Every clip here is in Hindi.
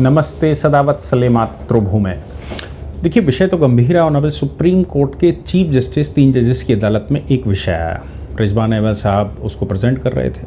नमस्ते सदावत सले मातृभूमि। देखिए, विषय तो गंभीर है। ऑनरेबल सुप्रीम कोर्ट के चीफ जस्टिस 3 जजेस की अदालत में एक विषय आया। रिजवान अहमद साहब उसको प्रेजेंट कर रहे थे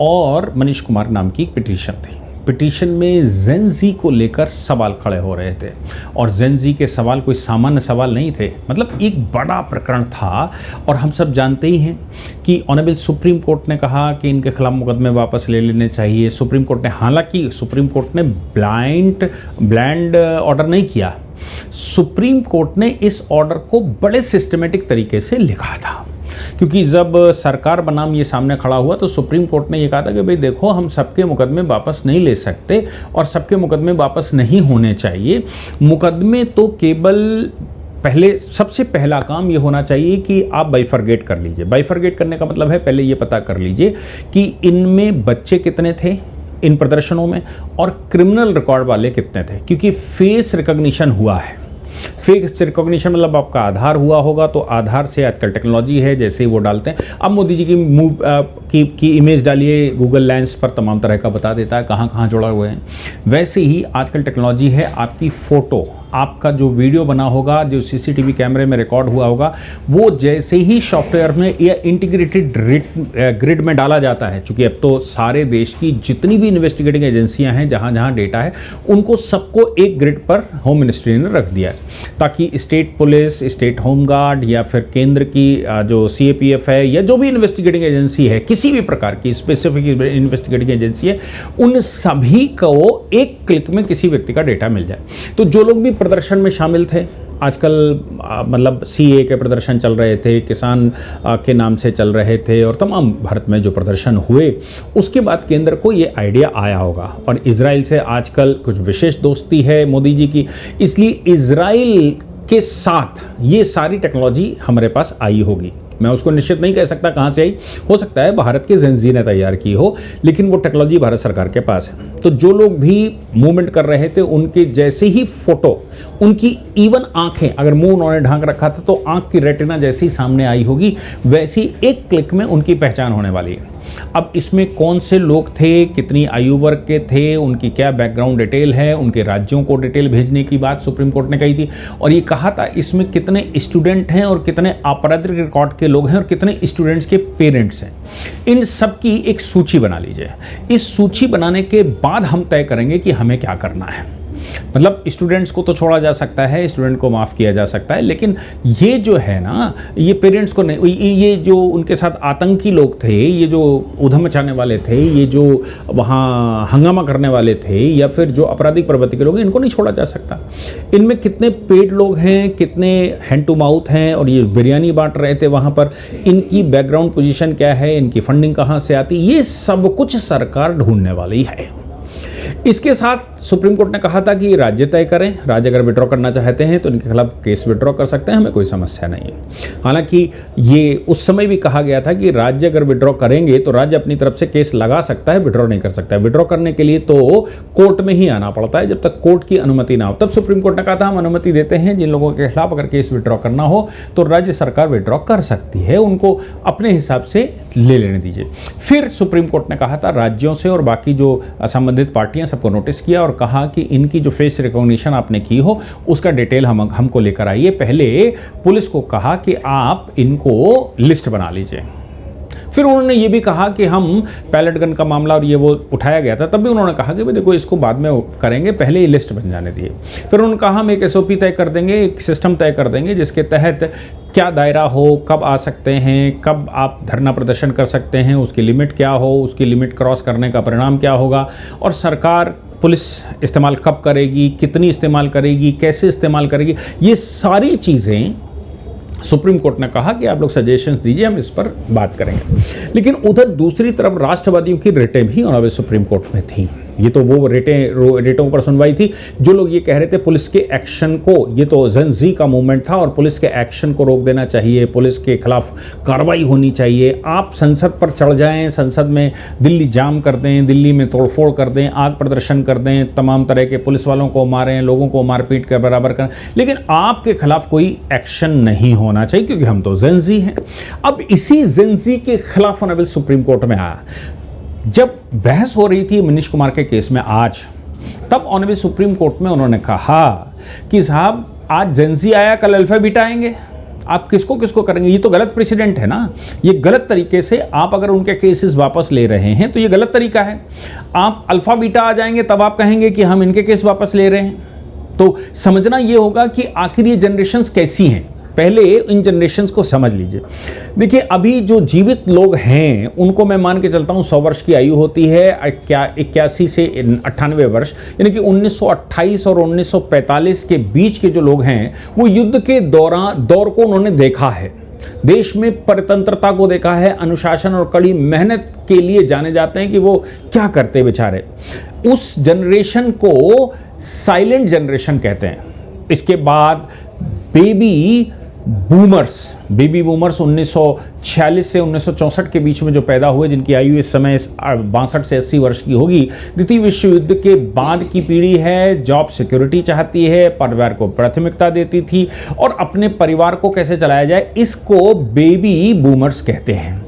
और मनीष कुमार नाम की एक पिटीशन थी। पिटीशन में जेन ज़ी को लेकर सवाल खड़े हो रहे थे और जेन ज़ी के सवाल कोई सामान्य सवाल नहीं थे, मतलब एक बड़ा प्रकरण था। और हम सब जानते ही हैं कि ऑनरेबल सुप्रीम कोर्ट ने कहा कि इनके खिलाफ मुकदमे वापस ले लेने चाहिए। सुप्रीम कोर्ट ने, हालांकि सुप्रीम कोर्ट ने ब्लाइंड ऑर्डर नहीं किया। सुप्रीम कोर्ट ने इस ऑर्डर को बड़े सिस्टमेटिक तरीके से लिखा था, क्योंकि जब सरकार बनाम ये सामने खड़ा हुआ तो सुप्रीम कोर्ट ने ये कहा था कि भाई देखो, हम सबके मुकदमे वापस नहीं ले सकते और सबके मुकदमे वापस नहीं होने चाहिए। मुकदमे तो केवल सबसे पहला काम ये होना चाहिए कि आप बाइफरगेट कर लीजिए। बाइफरगेट करने का मतलब है पहले ये पता कर लीजिए कि इनमें बच्चे कितने थे इन प्रदर्शनों में और क्रिमिनल रिकॉर्ड वाले कितने थे, क्योंकि फेस रिकॉग्निशन हुआ है। फेस रिकॉग्निशन मतलब आपका आधार हुआ होगा, तो आधार से आजकल टेक्नोलॉजी है, जैसे ही वो डालते हैं। अब मोदी जी की इमेज डालिए गूगल लेंस पर, तमाम तरह का बता देता है कहाँ कहाँ जुड़ा हुए हैं। वैसे ही आजकल टेक्नोलॉजी है, आपकी फ़ोटो, आपका जो वीडियो बना होगा, जो सीसीटीवी कैमरे में रिकॉर्ड हुआ होगा, वो जैसे ही सॉफ्टवेयर में या इंटीग्रेटेड ग्रिड में डाला जाता है। चूँकि अब तो सारे देश की जितनी भी इन्वेस्टिगेटिंग एजेंसियां हैं, जहाँ जहाँ डेटा है, उनको सबको एक ग्रिड पर होम मिनिस्ट्री ने रख दिया है, ताकि state police, state home guard या फिर केंद्र की जो CAPF है या जो भी इन्वेस्टिगेटिंग एजेंसी है, किसी भी प्रकार की स्पेसिफिक इन्वेस्टिगेटिंग एजेंसी है, उन सभी को एक क्लिक में किसी व्यक्ति का डेटा मिल जाए। तो जो लोग भी प्रदर्शन में शामिल थे, आजकल मतलब CA के प्रदर्शन चल रहे थे, किसान के नाम से चल रहे थे, और तमाम भारत में जो प्रदर्शन हुए, उसके बाद केंद्र को ये आइडिया आया होगा। और इजराइल से आजकल कुछ विशेष दोस्ती है मोदी जी की, इसलिए इजराइल के साथ ये सारी टेक्नोलॉजी हमारे पास आई होगी। मैं उसको निश्चित नहीं कह सकता कहाँ से आई, हो सकता है भारत के जेन ज़ी ने तैयार की हो, लेकिन वो टेक्नोलॉजी भारत सरकार के पास है। तो जो लोग भी मूवमेंट कर रहे थे, उनके जैसे ही फोटो, उनकी इवन आंखें, अगर मुंह उन्होंने ढांक रखा था तो आंख की रेटिना जैसी सामने आई होगी, वैसी एक क्लिक में उनकी पहचान होने वाली है। अब इसमें कौन से लोग थे, कितनी आयु वर्ग के थे, उनकी क्या बैकग्राउंड डिटेल है, उनके राज्यों को डिटेल भेजने की बात सुप्रीम कोर्ट ने कही थी। और ये कहा था इसमें कितने स्टूडेंट हैं और कितने आपराधिक रिकॉर्ड के लोग हैं और कितने स्टूडेंट्स के पेरेंट्स हैं, इन सब की एक सूची बना लीजिए। इस सूची बनाने के बाद हम तय करेंगे कि हमें क्या करना है। मतलब स्टूडेंट्स को तो छोड़ा जा सकता है, स्टूडेंट को माफ़ किया जा सकता है, लेकिन ये जो है ना, ये पेरेंट्स को नहीं, ये जो उनके साथ आतंकी लोग थे, ये जो उधम मचाने वाले थे, ये जो वहाँ हंगामा करने वाले थे, या फिर जो आपराधिक प्रवृत्ति के लोग हैं, इनको नहीं छोड़ा जा सकता। इनमें कितने पेड लोग हैं, कितने हैंड टू माउथ हैं, और ये बिरयानी बांट रहे थे वहाँ पर, इनकी बैकग्राउंड पोजीशन क्या है, इनकी फंडिंग कहाँ से आती, ये सब कुछ सरकार ढूंढने वाली है। इसके साथ सुप्रीम कोर्ट ने कहा था कि राज्य तय करें, राज्य अगर विड्रॉ करना चाहते हैं तो इनके खिलाफ केस विड्रॉ कर सकते हैं, हमें कोई समस्या नहीं है। हालांकि ये उस समय भी कहा गया था कि राज्य अगर विड्रॉ करेंगे तो राज्य अपनी तरफ से केस लगा सकता है, विड्रॉ नहीं कर सकता है। विड्रॉ करने के लिए तो कोर्ट में ही आना पड़ता है, जब तक कोर्ट की अनुमति ना हो। तब सुप्रीम कोर्ट ने कहा था हम अनुमति देते हैं, जिन लोगों के खिलाफ अगर केस विड्रॉ करना हो तो राज्य सरकार विड्रॉ कर सकती है, उनको अपने हिसाब से ले लेने दीजिए। फिर सुप्रीम कोर्ट ने कहा था राज्यों से और बाकी जो संबंधित पार्टियां, सबको नोटिस किया और कहा कि इनकी जो फेस रिकॉग्निशन आपने की हो उसका डिटेल हमको लेकर आइए। पहले पुलिस को कहा कि आप इनको लिस्ट बना लीजिए। फिर उन्होंने ये भी कहा कि हम पैलेट गन का मामला और ये वो उठाया गया था, तब भी उन्होंने कहा कि भाई देखो, इसको बाद में करेंगे, पहले ये लिस्ट बन जाने दिए। फिर उन्होंने कहा हम एक SOP तय कर देंगे, एक सिस्टम तय कर देंगे जिसके तहत क्या दायरा हो, कब आ सकते हैं, कब आप धरना प्रदर्शन कर सकते हैं, उसकी लिमिट क्या हो, उसकी लिमिट क्रॉस करने का परिणाम क्या होगा, और सरकार पुलिस इस्तेमाल कब करेगी, कितनी इस्तेमाल करेगी, कैसे इस्तेमाल करेगी, ये सारी चीज़ें सुप्रीम कोर्ट ने कहा कि आप लोग सजेशंस दीजिए, हम इस पर बात करेंगे। लेकिन उधर दूसरी तरफ राष्ट्रवादियों की रिटें भी ऑनरेबल सुप्रीम कोर्ट में थी। ये तो वो रेटों पर सुनवाई थी। जो लोग ये कह रहे थे पुलिस के एक्शन को, ये तो जेन ज़ी का मूवमेंट था और पुलिस के एक्शन को रोक देना चाहिए, पुलिस के खिलाफ कार्रवाई होनी चाहिए। आप संसद पर चढ़ जाएं, संसद में दिल्ली जाम कर दें, दिल्ली में तोड़फोड़ कर दें, आग प्रदर्शन कर दें, तमाम तरह के पुलिस वालों को मारें, लोगों को मारपीट के बराबर करें, लेकिन आपके खिलाफ कोई एक्शन नहीं होना चाहिए क्योंकि हम तो जेन ज़ी हैं। अब इसी जेन ज़ी के खिलाफ ऑनरेबल सुप्रीम कोर्ट में आया। जब बहस हो रही थी मनीष कुमार के केस में आज, तब ऑनरेबल सुप्रीम कोर्ट में उन्होंने कहा कि साहब आज जेंजी आया, कल अल्फा बीटा आएंगे, आप किसको किसको करेंगे? ये तो गलत प्रेसिडेंट है ना, ये गलत तरीके से आप अगर उनके केसेस वापस ले रहे हैं तो ये गलत तरीका है। आप अल्फा बीटा आ जाएंगे तब आप कहेंगे कि हम इनके केस वापस ले रहे हैं। तो समझना ये होगा कि आखिर ये जनरेशंस कैसी हैं, पहले इन जनरेशन्स को समझ लीजिए। देखिए अभी जो जीवित लोग हैं उनको मैं मान के चलता हूँ 100 वर्ष की आयु होती है, 81 से 98 वर्ष, यानी कि 1928 और 1945 के बीच के जो लोग हैं वो युद्ध के दौर को उन्होंने देखा है, देश में परतंत्रता को देखा है, अनुशासन और कड़ी मेहनत के लिए जाने जाते हैं कि वो क्या करते बेचारे। उस जनरेशन को साइलेंट जनरेशन कहते हैं। इसके बाद बेबी बूमर्स 1946 से 1964 के बीच में जो पैदा हुए, जिनकी आयु इस समय 62 से 80 वर्ष की होगी, द्वितीय विश्व युद्ध के बाद की पीढ़ी है, जॉब सिक्योरिटी चाहती है, परिवार को प्राथमिकता देती थी और अपने परिवार को कैसे चलाया जाए, इसको बेबी बूमर्स कहते हैं।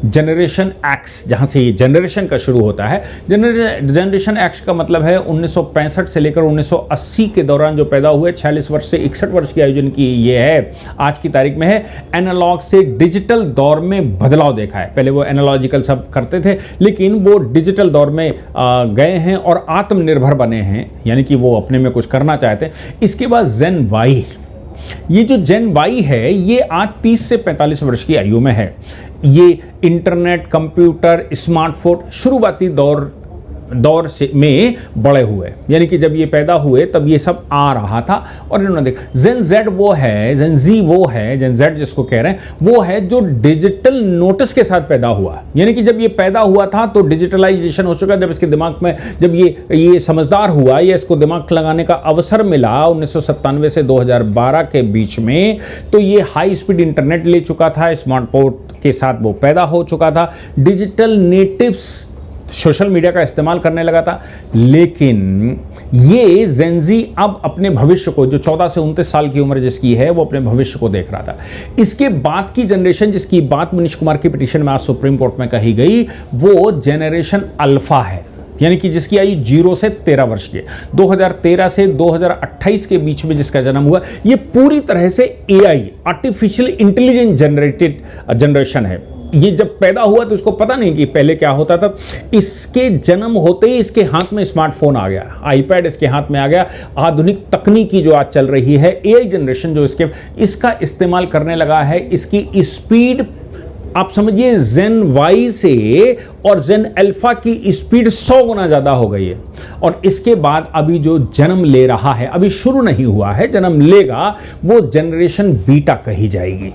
जनरेशन एक्स, जहां से ये जनरेशन का शुरू होता है, जनरेशन एक्स का मतलब है 1965 से लेकर 1980 के दौरान जो पैदा हुए, 46 वर्ष से 61 वर्ष की आयु जिनकी ये है आज की तारीख में है, एनालॉग से डिजिटल दौर में बदलाव देखा है। पहले वो एनालॉजिकल सब करते थे लेकिन वो डिजिटल दौर में गए हैं और आत्मनिर्भर बने हैं, यानी कि वो अपने में कुछ करना चाहते हैं। इसके बाद जेन वाई, ये जो जेन वाई है ये आज 30 से 45 वर्ष की आयु में है। ये इंटरनेट, कंप्यूटर, स्मार्टफोन शुरुआती दौर से में बड़े हुए, यानी कि जब ये पैदा हुए तब ये सब आ रहा था और इन्होंने देखा। जेन जेड वो है, जेन जी वो है, जेन जेड जिसको कह रहे हैं वो है जो डिजिटल नोटिस के साथ पैदा हुआ, यानी कि जब ये पैदा हुआ था तो डिजिटलाइजेशन हो चुका। जब इसके दिमाग में, जब ये समझदार हुआ या इसको दिमाग लगाने का अवसर मिला 1997 से 2012 के बीच में, तो ये हाई स्पीड इंटरनेट ले चुका था, स्मार्टफोन के साथ वो पैदा हो चुका था, डिजिटल नेटिव्स सोशल मीडिया का इस्तेमाल करने लगा था। लेकिन ये जेनजी अब अपने भविष्य को, जो 14 से 29 साल की उम्र जिसकी है, वो अपने भविष्य को देख रहा था। इसके बाद की जनरेशन जिसकी बात मनीष कुमार की पिटीशन में आज सुप्रीम कोर्ट में कही गई, वो जनरेशन अल्फा है, यानी कि जिसकी आयु 0 से 13 वर्ष की, 2013 से 2028 के बीच में जिसका जन्म हुआ। ये पूरी तरह से AI, artificial intelligence generated generation है। ये जब पैदा हुआ तो इसको पता नहीं कि पहले क्या होता था। इसके जन्म होते ही इसके हाथ में स्मार्टफोन आ गया, आईपैड इसके हाथ में आ गया। आधुनिक तकनीकी जो आज चल रही है, एआई जनरेशन जो इसका इस्तेमाल करने लगा है, इसकी स्पीड आप समझिए जेन वाई से और जेन अल्फा की स्पीड 100 गुना ज़्यादा हो गई है। और इसके बाद अभी जो जन्म ले रहा है, अभी शुरू नहीं हुआ है, जन्म लेगा, वो जनरेशन बीटा कही जाएगी।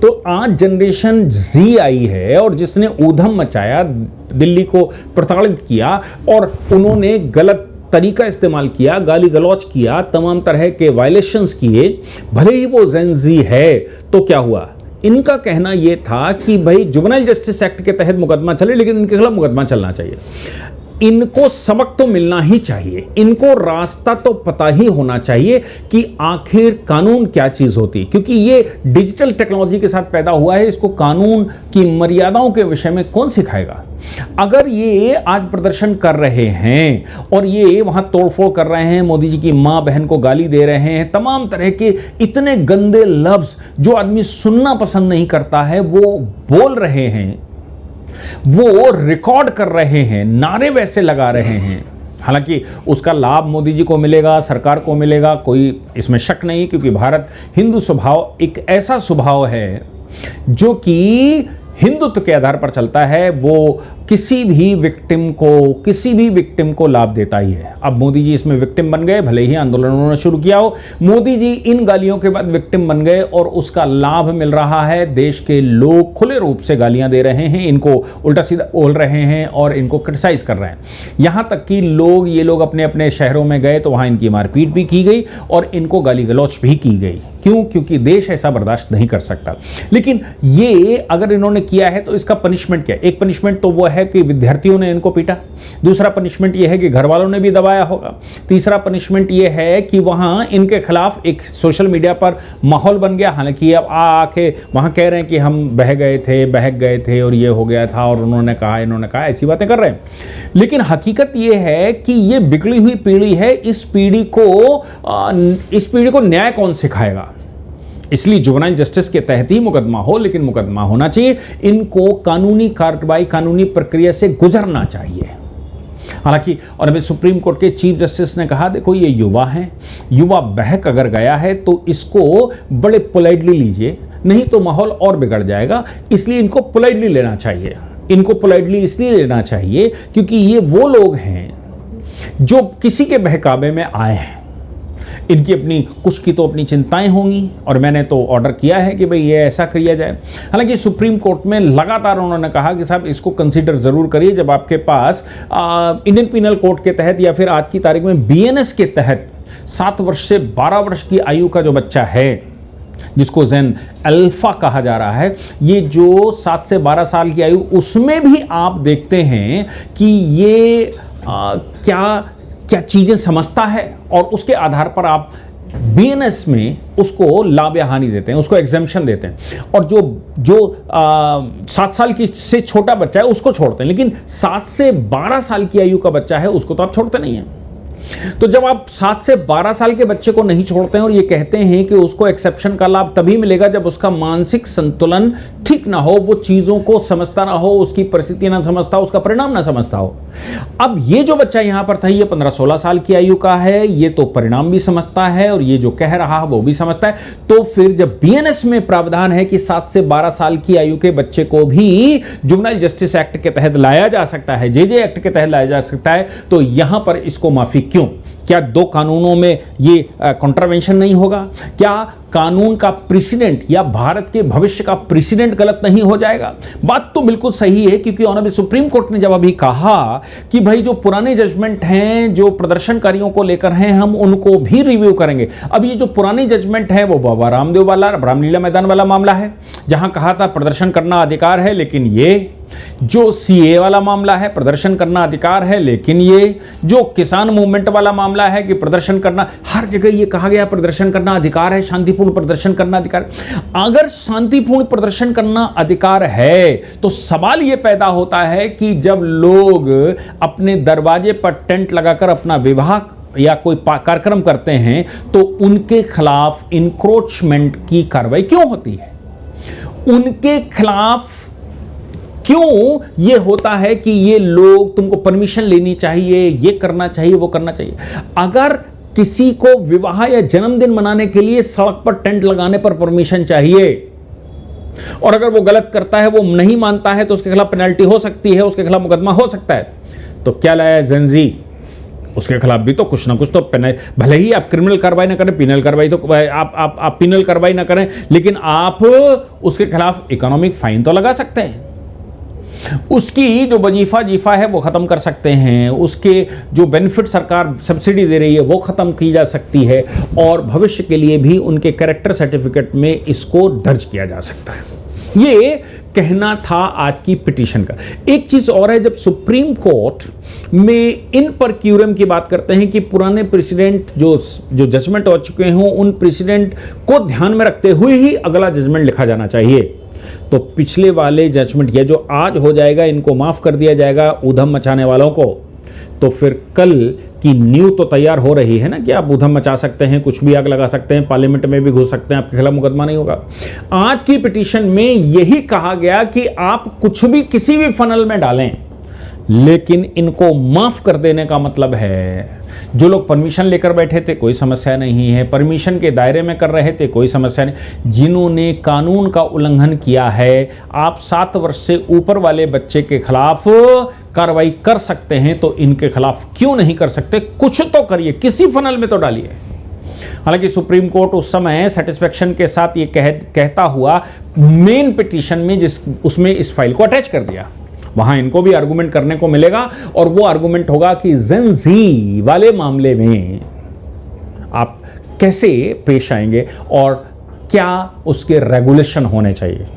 तो आज जनरेशन जी आई है और जिसने ऊधम मचाया, दिल्ली को प्रताड़ित किया और उन्होंने गलत तरीका इस्तेमाल किया, गाली गलौच किया, तमाम तरह के वायलेशंस किए। भले ही वो जेन जी है, तो क्या हुआ, इनका कहना यह था कि भाई जुवेनाइल जस्टिस एक्ट के तहत मुकदमा चले, लेकिन इनके खिलाफ मुकदमा चलना चाहिए। इनको सबक तो मिलना ही चाहिए, इनको रास्ता तो पता ही होना चाहिए कि आखिर कानून क्या चीज होती है, क्योंकि ये डिजिटल टेक्नोलॉजी के साथ पैदा हुआ है। इसको कानून की मर्यादाओं के विषय में कौन सिखाएगा। अगर ये आज प्रदर्शन कर रहे हैं और ये वहां तोड़फोड़ कर रहे हैं, मोदी जी की मां बहन को गाली दे रहे हैं, तमाम तरह के इतने गंदे लफ्ज जो आदमी सुनना पसंद नहीं करता है वो बोल रहे हैं, वो रिकॉर्ड कर रहे हैं, नारे वैसे लगा रहे हैं, हालांकि उसका लाभ मोदी जी को मिलेगा, सरकार को मिलेगा, कोई इसमें शक नहीं, क्योंकि भारत हिंदू स्वभाव एक ऐसा स्वभाव है जो कि हिंदुत्व के आधार पर चलता है। वो किसी भी विक्टिम को लाभ देता ही है। अब मोदी जी इसमें विक्टिम बन गए, भले ही आंदोलन उन्होंने शुरू किया हो, मोदी जी इन गालियों के बाद विक्टिम बन गए और उसका लाभ मिल रहा है। देश के लोग खुले रूप से गालियां दे रहे हैं, इनको उल्टा सीधा बोल रहे हैं और इनको क्रिटिसाइज कर रहे हैं। यहां तक कि ये लोग अपने अपने शहरों में गए तो वहां इनकी मारपीट भी की गई और इनको गाली गलौच भी की गई। क्यों? क्योंकि देश ऐसा बर्दाश्त नहीं कर सकता। लेकिन ये अगर इन्होंने किया है तो इसका पनिशमेंट क्या है? एक पनिशमेंट तो वो है कि विद्यार्थियों ने इनको पीटा, दूसरा पनिशमेंट ये है कि घर वालों ने भी दबाया होगा, तीसरा पनिशमेंट ये है कि वहाँ इनके खिलाफ एक सोशल मीडिया पर माहौल बन गया। हालांकि अब आके वहाँ कह रहे हैं कि हम बहक गए थे और ये हो गया था और उन्होंने कहा इन्होंने कहा, ऐसी बातें कर रहे हैं। लेकिन हकीकत ये है कि ये बिगड़ी हुई पीढ़ी है, इस पीढ़ी को न्याय कौन सिखाएगा? इसलिए जुवेनाइल जस्टिस के तहत ही मुकदमा हो, लेकिन मुकदमा होना चाहिए, इनको कानूनी कार्रवाई, कानूनी प्रक्रिया से गुजरना चाहिए। हालांकि और अभी सुप्रीम कोर्ट के चीफ जस्टिस ने कहा, देखो ये युवा है, युवा बहक अगर गया है तो इसको बड़े पोलाइटली लीजिए, नहीं तो माहौल और बिगड़ जाएगा। इसलिए इनको पोलाइटली लेना चाहिए। इनको पोलाइटली इसलिए लेना चाहिए क्योंकि ये वो लोग हैं जो किसी के बहकावे में आए हैं। इनकी अपनी कुछ की तो अपनी चिंताएं होंगी और मैंने तो ऑर्डर किया है कि भाई ये ऐसा किया जाए। हालांकि सुप्रीम कोर्ट में लगातार उन्होंने कहा कि साहब इसको कंसीडर ज़रूर करिए जब आपके पास इंडियन पिनल कोड के तहत या फिर आज की तारीख में बीएनएस के तहत 7 वर्ष से 12 वर्ष की आयु का जो बच्चा है, जिसको जेन अल्फा कहा जा रहा है, ये जो 7 से 12 साल की आयु, उसमें भी आप देखते हैं कि ये क्या चीज़ें समझता है और उसके आधार पर आप बीएनएस में उसको लाभ या हानि देते हैं, उसको एग्जेम्पशन देते हैं। और जो 7 साल की से छोटा बच्चा है उसको छोड़ते हैं, लेकिन 7 से 12 साल की आयु का बच्चा है उसको तो आप छोड़ते नहीं हैं। तो जब आप 7 से 12 साल के बच्चे को नहीं छोड़ते हैं और ये कहते हैं कि उसको एक्सेप्शन का लाभ तभी मिलेगा जब उसका मानसिक संतुलन ठीक ना हो, वो चीज़ों को समझता ना हो, उसकी परिस्थिति ना समझता हो, उसका परिणाम ना समझता हो। अब ये जो बच्चा यहां पर था, ये 15-16 साल की आयु का है, ये तो परिणाम भी समझता है और ये जो कह रहा है वो भी समझता है। तो फिर जब बीएनएस में प्रावधान है कि 7 से 12 साल की आयु के बच्चे को भी जुवेनाइल जस्टिस एक्ट के तहत लाया जा सकता है, जेजे एक्ट के तहत लाया जा सकता है, तो यहां पर इसको माफी क्यों? क्या 2 कानूनों में ये कॉन्ट्रावेंशन नहीं होगा? क्या कानून का प्रेसिडेंट या भारत के भविष्य का प्रेसिडेंट गलत नहीं हो जाएगा? बात तो बिल्कुल सही है, क्योंकि ऑनरेबल सुप्रीम कोर्ट ने जब अभी कहा कि भाई जो पुराने जजमेंट हैं जो प्रदर्शनकारियों को लेकर हैं, हम उनको भी रिव्यू करेंगे। अब ये जो पुराने जजमेंट है वो बाबा रामदेव वाला, रामलीला मैदान वाला मामला है, जहां कहा था प्रदर्शन करना अधिकार है, लेकिन ये जो सीए वाला मामला है प्रदर्शन करना अधिकार है, लेकिन ये जो किसान मूवमेंट वाला मामला है कि प्रदर्शन करना, हर जगह ये कहा गया प्रदर्शन करना अधिकार है, शांतिपूर्ण प्रदर्शन करना अधिकार। अगर शांतिपूर्ण प्रदर्शन करना अधिकार है तो सवाल ये पैदा होता है कि जब लोग अपने दरवाजे पर टेंट लगाकर अपना विवाह या कोई कार्यक्रम करते हैं तो उनके खिलाफ इंक्रोचमेंट की कार्रवाई क्यों होती है? उनके खिलाफ क्यों ये होता है कि ये लोग, तुमको परमिशन लेनी चाहिए, ये करना चाहिए, वो करना चाहिए? अगर किसी को विवाह या जन्मदिन मनाने के लिए सड़क पर टेंट लगाने पर परमिशन चाहिए और अगर वो गलत करता है, वो नहीं मानता है, तो उसके खिलाफ पेनल्टी हो सकती है, उसके खिलाफ मुकदमा हो सकता है। तो क्या लाया जेनजी? उसके खिलाफ भी तो कुछ ना कुछ तो भले ही आप क्रिमिनल कार्रवाई ना करें, पिनल कार्रवाई तो आप पिनल कार्रवाई ना करें, लेकिन आप उसके खिलाफ इकोनॉमिक फाइन तो लगा सकते हैं। उसकी जो वजीफा जीफा है वो ख़त्म कर सकते हैं, उसके जो बेनिफिट सरकार सब्सिडी दे रही है वो ख़त्म की जा सकती है, और भविष्य के लिए भी उनके कैरेक्टर सर्टिफिकेट में इसको दर्ज किया जा सकता है। ये कहना था आज की पिटीशन का। एक चीज़ और है, जब सुप्रीम कोर्ट में इन पर क्यूरम की बात करते हैं कि पुराने प्रेसिडेंट जो जजमेंट हो चुके हों, उन प्रेसिडेंट को ध्यान में रखते हुए ही अगला जजमेंट लिखा जाना चाहिए। तो पिछले वाले जजमेंट या जो आज हो जाएगा इनको माफ कर दिया जाएगा ऊधम मचाने वालों को, तो फिर कल की नींव तो तैयार हो रही है ना कि आप ऊधम मचा सकते हैं, कुछ भी आग लगा सकते हैं, पार्लियामेंट में भी घुस सकते हैं, आपके खिलाफ मुकदमा नहीं होगा। आज की पिटीशन में यही कहा गया कि आप कुछ भी किसी भी फनल में डालें, लेकिन इनको माफ कर देने का मतलब है जो लोग परमिशन लेकर बैठे थे कोई समस्या नहीं है, परमिशन के दायरे में कर रहे थे कोई समस्या नहीं, जिन्होंने कानून का उल्लंघन किया है, आप 7 वर्ष से ऊपर वाले बच्चे के खिलाफ कार्रवाई कर सकते हैं, तो इनके खिलाफ क्यों नहीं कर सकते? कुछ तो करिए, किसी फनल में तो डालिए। हालांकि सुप्रीम कोर्ट उस समय सेटिस्फेक्शन के साथ ये कहता हुआ मेन पिटीशन में उसमें इस फाइल को अटैच कर दिया, वहां इनको भी आर्गुमेंट करने को मिलेगा, और वो आर्गुमेंट होगा कि जेन जी वाले मामले में आप कैसे पेश आएंगे और क्या उसके रेगुलेशन होने चाहिए।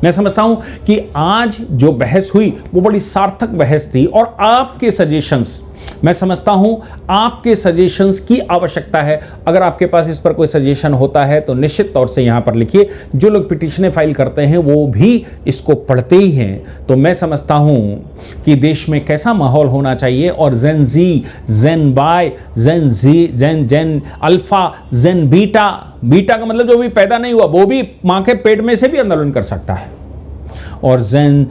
मैं समझता हूं कि आज जो बहस हुई वो बड़ी सार्थक बहस थी और आपके सजेशंस, मैं समझता हूं आपके सजेशंस की आवश्यकता है। अगर आपके पास इस पर कोई सजेशन होता है तो निश्चित तौर से यहां पर लिखिए। जो लोग पिटीशनें फाइल करते हैं वो भी इसको पढ़ते ही हैं। तो मैं समझता हूं कि देश में कैसा माहौल होना चाहिए और जेन जी, जेन वाई, जेन जी, जेन अल्फा, जेन बीटा, बीटा का मतलब जो भी पैदा नहीं हुआ वो भी मां के पेट में से भी आंदोलन कर सकता है, और जेन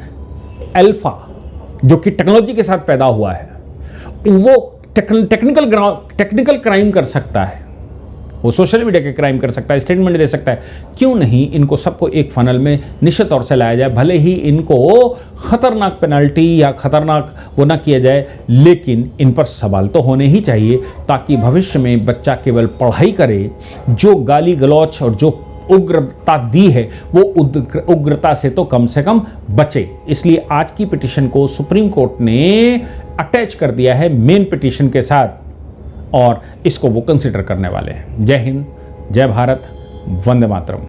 अल्फा जो कि टेक्नोलॉजी के साथ पैदा हुआ है वो टेक्निकल क्राइम कर सकता है, वो सोशल मीडिया के क्राइम कर सकता है, स्टेटमेंट दे सकता है। क्यों नहीं इनको सबको एक फनल में निश्चित तौर से लाया जाए, भले ही इनको खतरनाक पेनल्टी या खतरनाक वो ना किया जाए, लेकिन इन पर सवाल तो होने ही चाहिए ताकि भविष्य में बच्चा केवल पढ़ाई करे, जो गाली गलौच और जो उग्रता दी है वो उग्रता से तो कम बचे। इसलिए आज की पिटीशन को सुप्रीम कोर्ट ने अटैच कर दिया है मेन पिटीशन के साथ और इसको वो कंसिडर करने वाले हैं। जय हिंद, जय भारत, वंदे मातरम।